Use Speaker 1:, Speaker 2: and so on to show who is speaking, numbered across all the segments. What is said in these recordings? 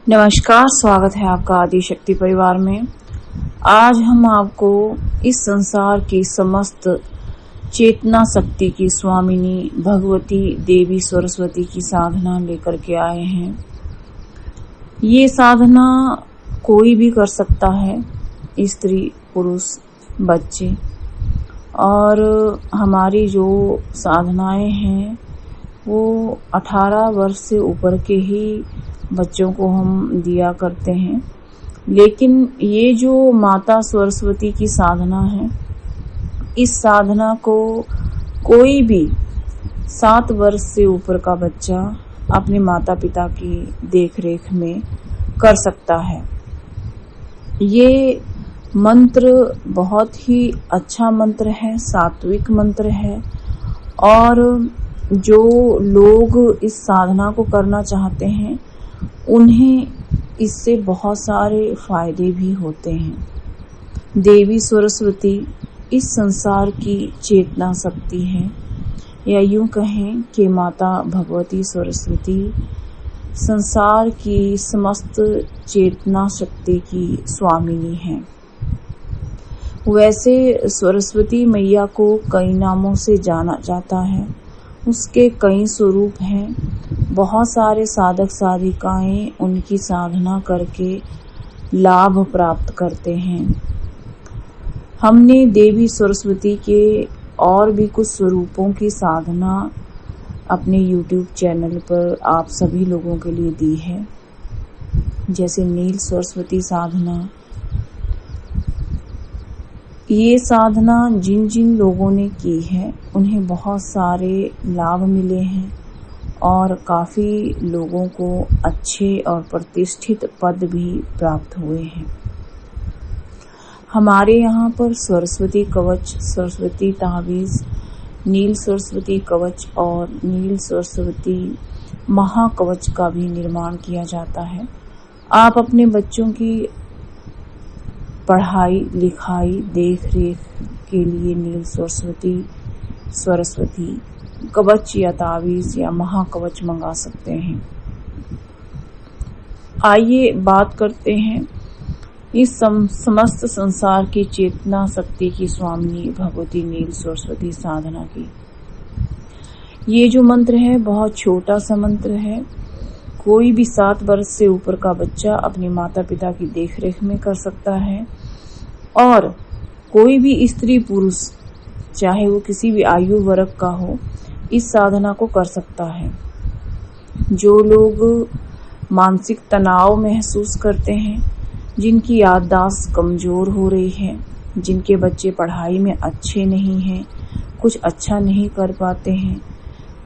Speaker 1: नमस्कार, स्वागत है आपका आदिशक्ति परिवार में। आज हम आपको इस संसार की समस्त चेतना शक्ति की स्वामिनी भगवती देवी सरस्वती की साधना लेकर के आए हैं। ये साधना कोई भी कर सकता है, स्त्री, पुरुष, बच्चे। और हमारी जो साधनाएं हैं वो 18 वर्ष से ऊपर के ही बच्चों को हम दिया करते हैं। लेकिन ये जो माता सरस्वती की साधना है, इस साधना को कोई भी 7 वर्ष से ऊपर का बच्चा अपने माता पिता की देखरेख में कर सकता है। ये मंत्र बहुत ही अच्छा मंत्र है, सात्विक मंत्र है। और जो लोग इस साधना को करना चाहते हैं उन्हें इससे बहुत सारे फायदे भी होते हैं। देवी सरस्वती इस संसार की चेतना शक्ति है, या यूं कहें कि माता भगवती सरस्वती संसार की समस्त चेतना शक्ति की स्वामिनी है। वैसे सरस्वती मैया को कई नामों से जाना जाता है, उसके कई स्वरूप हैं। बहुत सारे साधक साधिकाएं उनकी साधना करके लाभ प्राप्त करते हैं। हमने देवी सरस्वती के और भी कुछ स्वरूपों की साधना अपने YouTube चैनल पर आप सभी लोगों के लिए दी है, जैसे नील सरस्वती साधना। ये साधना जिन जिन लोगों ने की है उन्हें बहुत सारे लाभ मिले हैं और काफी लोगों को अच्छे और प्रतिष्ठित पद भी प्राप्त हुए हैं। हमारे यहाँ पर सरस्वती कवच, सरस्वती ताबीज, नील सरस्वती कवच और नील सरस्वती महाकवच का भी निर्माण किया जाता है। आप अपने बच्चों की पढ़ाई लिखाई देख रेख के लिए नील सरस्वती कवच या तावीज या महाकवच मंगा सकते हैं। आइए बात करते हैं इस समस्त संसार की चेतना शक्ति की स्वामिनी भगवती नील सरस्वती साधना की। ये जो मंत्र है बहुत छोटा सा मंत्र है। कोई भी 7 वर्ष से ऊपर का बच्चा अपने माता पिता की देखरेख में कर सकता है, और कोई भी स्त्री पुरुष चाहे वो किसी भी आयु वर्ग का हो इस साधना को कर सकता है। जो लोग मानसिक तनाव महसूस करते हैं, जिनकी याददाश्त कमजोर हो रही है, जिनके बच्चे पढ़ाई में अच्छे नहीं हैं, कुछ अच्छा नहीं कर पाते हैं,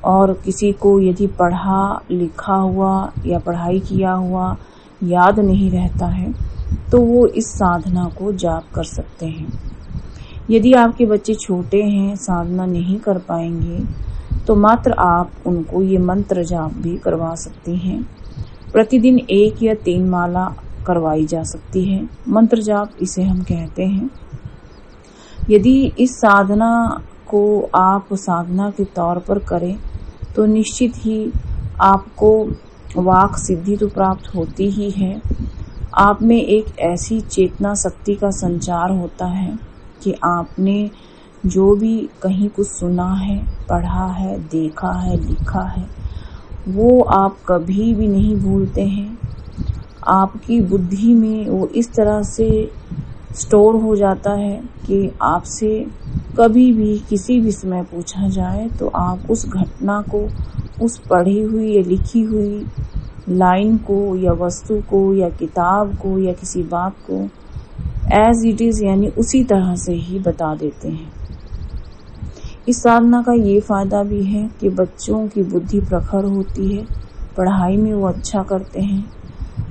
Speaker 1: और किसी को यदि पढ़ा लिखा हुआ या पढ़ाई किया हुआ याद नहीं रहता है तो वो इस साधना को जाप कर सकते हैं। यदि आपके बच्चे छोटे हैं, साधना नहीं कर पाएंगे, तो मात्र आप उनको ये मंत्र जाप भी करवा सकती हैं। प्रतिदिन 1 या 3 माला करवाई जा सकती है। मंत्र जाप इसे हम कहते हैं। यदि इस साधना को आप साधना के तौर पर करें तो निश्चित ही आपको वाक सिद्धि तो प्राप्त होती ही है। आप में एक ऐसी चेतना शक्ति का संचार होता है कि आपने जो भी कहीं कुछ सुना है, पढ़ा है, देखा है, लिखा है, वो आप कभी भी नहीं भूलते हैं। आपकी बुद्धि में वो इस तरह से स्टोर हो जाता है कि आपसे कभी भी किसी भी समय पूछा जाए तो आप उस घटना को, उस पढ़ी हुई या लिखी हुई लाइन को या वस्तु को या किताब को या किसी बात को एज इट इज यानी उसी तरह से ही बता देते हैं। इस साधना का ये फायदा भी है कि बच्चों की बुद्धि प्रखर होती है, पढ़ाई में वो अच्छा करते हैं,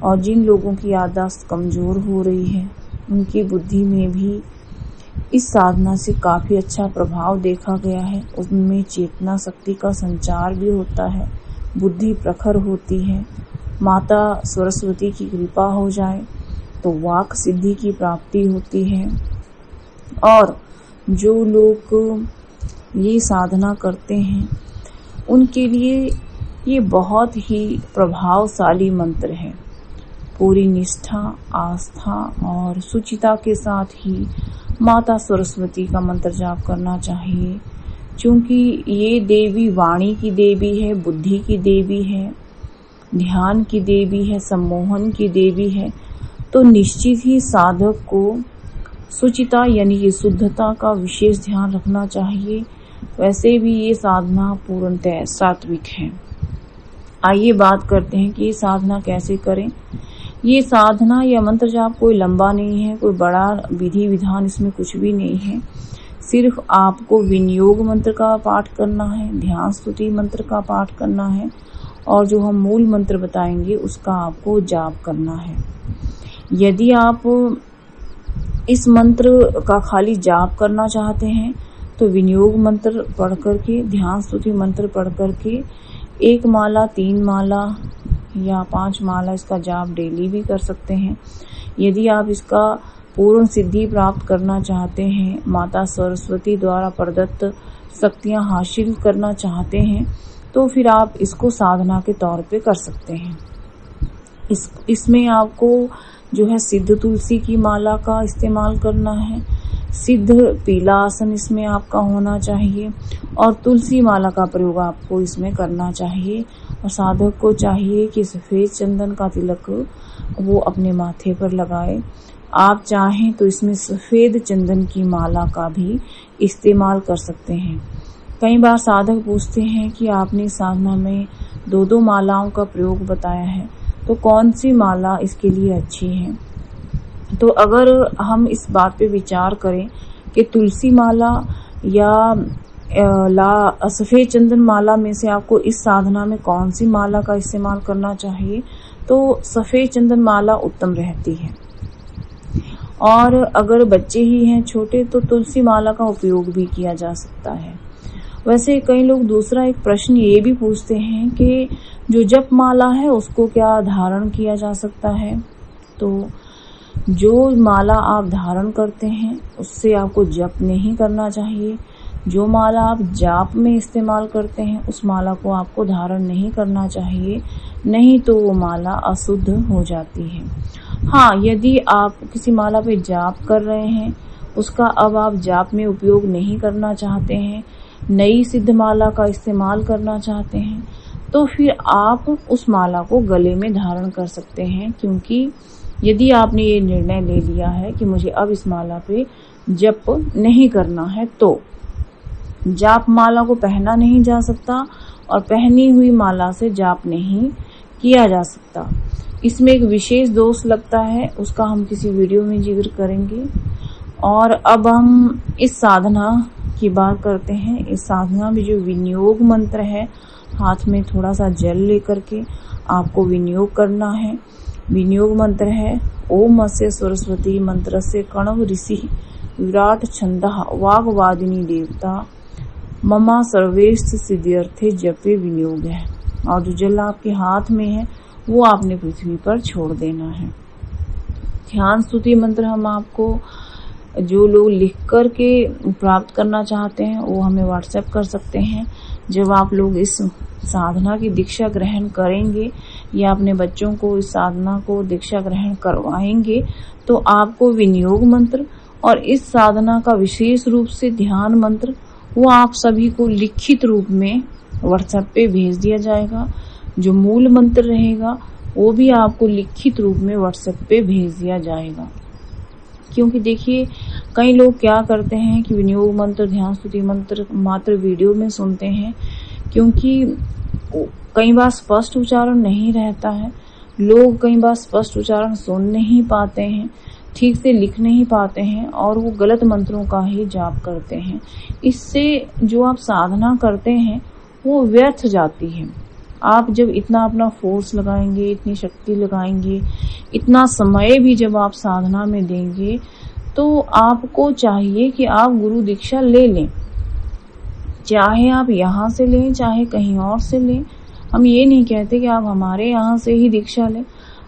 Speaker 1: और जिन लोगों की याददाश्त कमजोर हो रही है उनकी बुद्धि में भी इस साधना से काफी अच्छा प्रभाव देखा गया है। उनमें चेतना शक्ति का संचार भी होता है, बुद्धि प्रखर होती है। माता सरस्वती की कृपा हो जाए तो वाक सिद्धि की प्राप्ति होती है। और जो लोग ये साधना करते हैं उनके लिए ये बहुत ही प्रभावशाली मंत्र है। पूरी निष्ठा, आस्था और सुचिता के साथ ही माता सरस्वती का मंत्र जाप करना चाहिए, क्योंकि ये देवी वाणी की देवी है, बुद्धि की देवी है, ध्यान की देवी है, सम्मोहन की देवी है। तो निश्चित ही साधक को सुचिता यानी कि शुद्धता का विशेष ध्यान रखना चाहिए। वैसे भी ये साधना पूर्णतः सात्विक है। आइए बात करते हैं कि ये साधना कैसे करें। ये साधना या मंत्र जाप कोई लंबा नहीं है, कोई बड़ा विधि विधान इसमें कुछ भी नहीं है। सिर्फ आपको विनियोग मंत्र का पाठ करना है, ध्यान स्तुति मंत्र का पाठ करना है और जो हम मूल मंत्र बताएंगे उसका आपको जाप करना है। यदि आप इस मंत्र का खाली जाप करना चाहते हैं तो विनियोग मंत्र पढ़ करके, ध्यान स्तुति मंत्र पढ़ करके 1 माला, 3 माला या 5 माला इसका जाप डेली भी कर सकते हैं। यदि आप इसका पूर्ण सिद्धि प्राप्त करना चाहते हैं, माता सरस्वती द्वारा प्रदत्त शक्तियां हासिल करना चाहते हैं, तो फिर आप इसको साधना के तौर पे कर सकते हैं। इसमें आपको जो है सिद्ध तुलसी की माला का इस्तेमाल करना है। सिद्ध पीला आसन इसमें आपका होना चाहिए और तुलसी माला का प्रयोग आपको इसमें करना चाहिए। और साधक को चाहिए कि सफेद चंदन का तिलक वो अपने माथे पर लगाए। आप चाहें तो इसमें सफेद चंदन की माला का भी इस्तेमाल कर सकते हैं। कई बार साधक पूछते हैं कि आपने साधना में 2-2 मालाओं का प्रयोग बताया है, तो कौन सी माला इसके लिए अच्छी है। तो अगर हम इस बात पे विचार करें कि तुलसी माला या सफेद चंदन माला में से आपको इस साधना में कौन सी माला का इस्तेमाल करना चाहिए, तो सफेद चंदन माला उत्तम रहती है। और अगर बच्चे ही हैं छोटे तो तुलसी माला का उपयोग भी किया जा सकता है। वैसे कई लोग दूसरा एक प्रश्न ये भी पूछते हैं कि जो जप माला है उसको क्या धारण किया जा सकता है। तो जो माला आप धारण करते हैं उससे आपको जप नहीं करना चाहिए। जो माला आप जाप में इस्तेमाल करते हैं उस माला को आपको धारण नहीं करना चाहिए, नहीं तो वो माला अशुद्ध हो जाती है। हाँ, यदि आप किसी माला पे जाप कर रहे हैं, उसका अब आप जाप में उपयोग नहीं करना चाहते हैं, नई सिद्ध माला का इस्तेमाल करना चाहते हैं, तो फिर आप उस माला को गले में धारण कर सकते हैं। क्योंकि यदि आपने ये निर्णय ले लिया है कि मुझे अब इस माला पे जप नहीं करना है, तो जाप माला को पहना नहीं जा सकता और पहनी हुई माला से जाप नहीं किया जा सकता। इसमें एक विशेष दोष लगता है, उसका हम किसी वीडियो में जिक्र करेंगे। और अब हम इस साधना की बात करते हैं। इस साधना में जो विनियोग मंत्र है, हाथ में थोड़ा सा जल लेकर के आपको विनियोग करना है। विनियोग मंत्र है ओम अस्य सरस्वती मंत्र से कणव ऋषि विराट छंदः वाग्वादिनी देवता ममा सर्वेष्ठ सिद्ध्यर्थे जपे विनियोग है। और जो जल आपके हाथ में है वो आपने पृथ्वी पर छोड़ देना है। ध्यान स्तुति मंत्र हम आपको जो लोग लिख कर के प्राप्त करना चाहते हैं वो हमें व्हाट्सएप कर सकते हैं। जब आप लोग इस साधना की दीक्षा ग्रहण करेंगे या अपने बच्चों को इस साधना को दीक्षा ग्रहण करवाएंगे तो आपको विनियोग मंत्र और इस साधना का विशेष रूप से ध्यान मंत्र वो आप सभी को लिखित रूप में व्हाट्सएप पे भेज दिया जाएगा। जो मूल मंत्र रहेगा वो भी आपको लिखित रूप में व्हाट्सएप पे भेज दिया जाएगा। क्योंकि देखिए कई लोग क्या करते हैं कि विनियोग मंत्र, ध्यान स्तुति मंत्र मात्र वीडियो में सुनते हैं, क्योंकि कई बार स्पष्ट उच्चारण नहीं रहता है। लोग कई बार स्पष्ट उच्चारण सुन नहीं पाते हैं, ठीक से लिख नहीं पाते हैं और वो गलत मंत्रों का ही जाप करते हैं। इससे जो आप साधना करते हैं वो व्यर्थ जाती है। आप जब इतना अपना फोर्स लगाएंगे, इतनी शक्ति लगाएंगे, इतना समय भी जब आप साधना में देंगे, तो आपको चाहिए कि आप गुरु दीक्षा ले लें। चाहे आप यहाँ से लें, चाहे कहीं और से लें। हम ये नहीं कहते कि आप हमारे यहाँ से ही दीक्षा लें,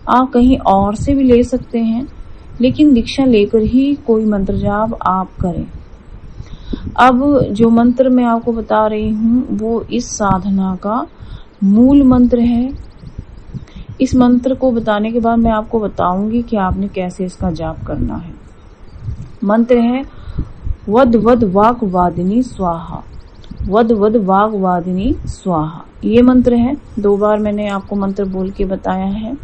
Speaker 1: आप कहीं और से भी ले सकते हैं, लेकिन दीक्षा लेकर ही कोई मंत्र जाप आप करें। अब जो मंत्र मैं आपको बता रही हूँ वो इस साधना का मूल मंत्र है। इस मंत्र को बताने के बाद मैं आपको बताऊंगी कि आपने कैसे इसका जाप करना है। मंत्र है वद वद वाक वादिनी स्वाहा, वद वद वाग वादिनी स्वाहा। ये मंत्र है, 2 बार मैंने आपको मंत्र बोल के बताया है।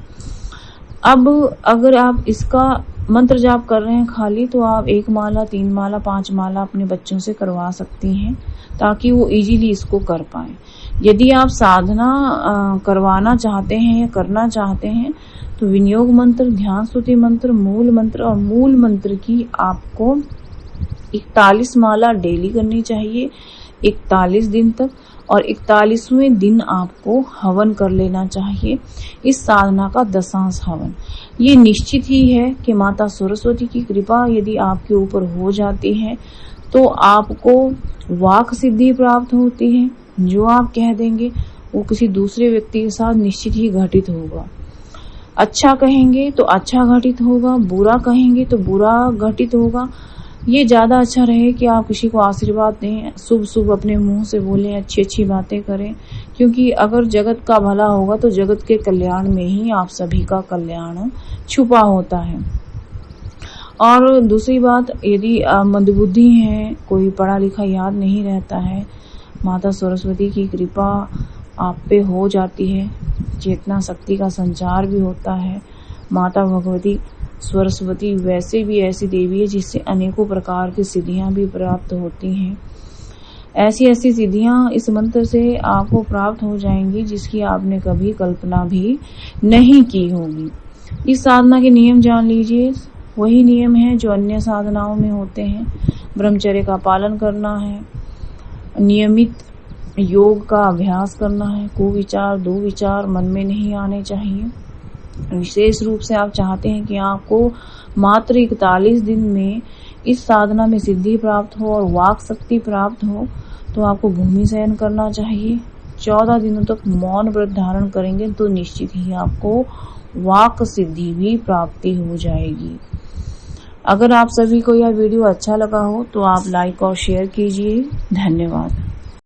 Speaker 1: अब अगर आप इसका मंत्र जाप कर रहे हैं खाली, तो आप 1 माला, 3 माला, 5 माला अपने बच्चों से करवा सकती हैं, ताकि वो इजीली इसको कर पाए। यदि आप साधना करवाना चाहते हैं या करना चाहते हैं, तो विनियोग मंत्र, ध्यान स्तुति मंत्र, मूल मंत्र और मूल मंत्र की आपको 41 माला डेली करनी चाहिए 41 दिन तक, और 41वें दिन आपको हवन कर लेना चाहिए, इस साधना का दशांश हवन। ये निश्चित ही है कि माता सरस्वती की कृपा यदि आपके ऊपर हो जाती है तो आपको वाक सिद्धि प्राप्त होती है। जो आप कह देंगे वो किसी दूसरे व्यक्ति के साथ निश्चित ही घटित होगा। अच्छा कहेंगे तो अच्छा घटित होगा, बुरा कहेंगे तो बुरा घटित होगा। ये ज्यादा अच्छा रहे कि आप किसी को आशीर्वाद दें, शुभ शुभ अपने मुंह से बोलें, अच्छी अच्छी बातें करें, क्योंकि अगर जगत का भला होगा तो जगत के कल्याण में ही आप सभी का कल्याण छुपा होता है। और दूसरी बात, यदि मंदबुद्धि है, कोई पढ़ा लिखा याद नहीं रहता है, माता सरस्वती की कृपा आप पे हो जाती है, चेतना शक्ति का संचार भी होता है। माता भगवती सरस्वती वैसे भी ऐसी देवी है जिससे अनेकों प्रकार की सिद्धियां भी प्राप्त होती हैं। ऐसी ऐसी सिद्धियां इस मंत्र से आपको प्राप्त हो जाएंगी जिसकी आपने कभी कल्पना भी नहीं की होगी। इस साधना के नियम जान लीजिए, वही नियम है जो अन्य साधनाओं में होते हैं। ब्रह्मचर्य का पालन करना है, नियमित योग का अभ्यास करना है, कुविचार दुविचार मन में नहीं आने चाहिए। विशेष रूप से आप चाहते हैं कि आपको मात्र 41 दिन में इस साधना में सिद्धि प्राप्त हो और वाक शक्ति प्राप्त हो, तो आपको भूमि शयन करना चाहिए। 14 दिनों तक मौन व्रत धारण करेंगे तो निश्चित ही आपको वाक सिद्धि भी प्राप्ति हो जाएगी। अगर आप सभी को यह वीडियो अच्छा लगा हो तो आप लाइक और शेयर कीजिए। धन्यवाद।